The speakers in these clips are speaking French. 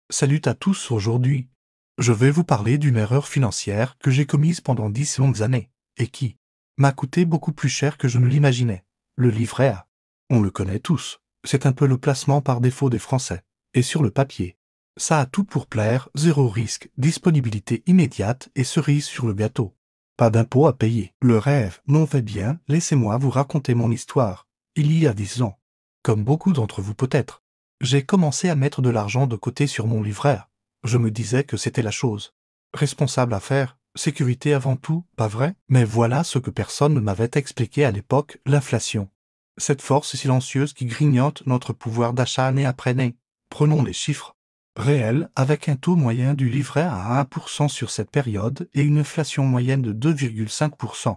Salut à tous aujourd'hui. Je vais vous parler d'une erreur financière que j'ai commise pendant 10 longues années, et qui m'a coûté beaucoup plus cher que je ne l'imaginais. Le livret A. On le connaît tous. C'est un peu le placement par défaut des Français. Et sur le papier. Ça a tout pour plaire, zéro risque, disponibilité immédiate et cerise sur le gâteau. Pas d'impôt à payer. Le rêve. Non, fait bien, laissez-moi vous raconter mon histoire. Il y a 10 ans. Comme beaucoup d'entre vous peut-être. J'ai commencé à mettre de l'argent de côté sur mon livret A. Je me disais que c'était la chose responsable à faire, sécurité avant tout, pas vrai? Mais voilà ce que personne ne m'avait expliqué à l'époque, l'inflation. Cette force silencieuse qui grignote notre pouvoir d'achat année après année. Prenons les chiffres réels avec un taux moyen du livret à 1% sur cette période et une inflation moyenne de 2,5%.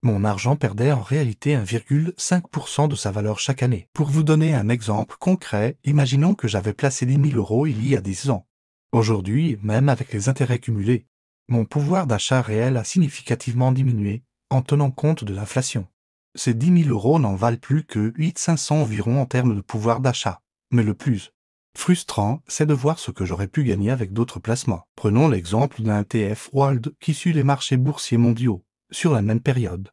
Mon argent perdait en réalité 1,5% de sa valeur chaque année. Pour vous donner un exemple concret, imaginons que j'avais placé 10 000 euros il y a 10 ans. Aujourd'hui, même avec les intérêts cumulés, mon pouvoir d'achat réel a significativement diminué, en tenant compte de l'inflation. Ces 10 000 euros n'en valent plus que 8 500 environ en termes de pouvoir d'achat. Mais le plus frustrant, c'est de voir ce que j'aurais pu gagner avec d'autres placements. Prenons l'exemple d'un ETF World qui suit les marchés boursiers mondiaux, sur la même période.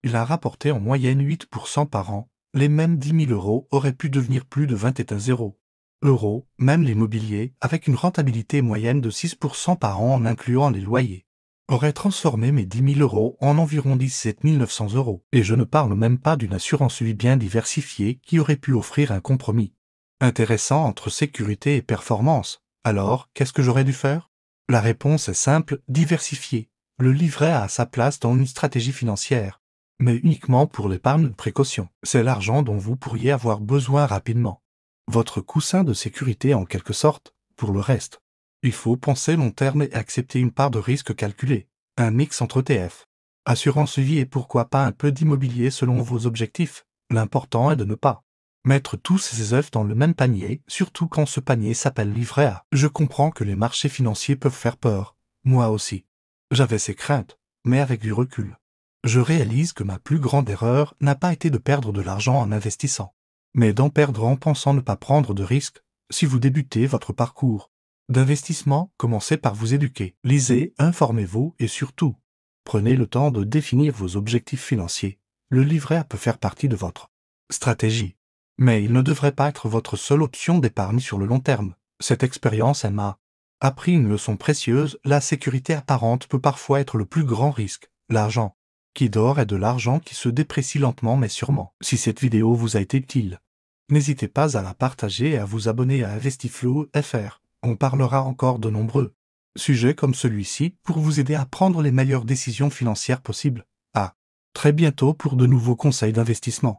Il a rapporté en moyenne 8% par an. Les mêmes 10 000 euros auraient pu devenir plus de 21 euros, même l'immobilier, avec une rentabilité moyenne de 6% par an en incluant les loyers, aurait transformé mes 10 000 euros en environ 17 900 euros. Et je ne parle même pas d'une assurance vie bien diversifiée qui aurait pu offrir un compromis intéressant entre sécurité et performance. Alors, qu'est-ce que j'aurais dû faire? La réponse est simple, diversifier. Le livret a sa place dans une stratégie financière, mais uniquement pour l'épargne de précaution. C'est l'argent dont vous pourriez avoir besoin rapidement. Votre coussin de sécurité en quelque sorte. Pour le reste, il faut penser long terme et accepter une part de risque calculée. Un mix entre ETF, assurance vie et pourquoi pas un peu d'immobilier selon vos objectifs. L'important est de ne pas mettre tous ses œufs dans le même panier, surtout quand ce panier s'appelle livret A. Je comprends que les marchés financiers peuvent faire peur. Moi aussi. J'avais ces craintes, mais avec du recul, je réalise que ma plus grande erreur n'a pas été de perdre de l'argent en investissant, mais d'en perdre en pensant ne pas prendre de risques. Si vous débutez votre parcours d'investissement, commencez par vous éduquer. Lisez, informez-vous et surtout, prenez le temps de définir vos objectifs financiers. Le livret A peut faire partie de votre stratégie, mais il ne devrait pas être votre seule option d'épargne sur le long terme. Cette expérience m'a appris une leçon précieuse, la sécurité apparente peut parfois être le plus grand risque. L'argent qui dort est de l'argent qui se déprécie lentement mais sûrement. Si cette vidéo vous a été utile, n'hésitez pas à la partager et à vous abonner à Investiflow.fr. On parlera encore de nombreux sujets comme celui-ci pour vous aider à prendre les meilleures décisions financières possibles. À très bientôt pour de nouveaux conseils d'investissement.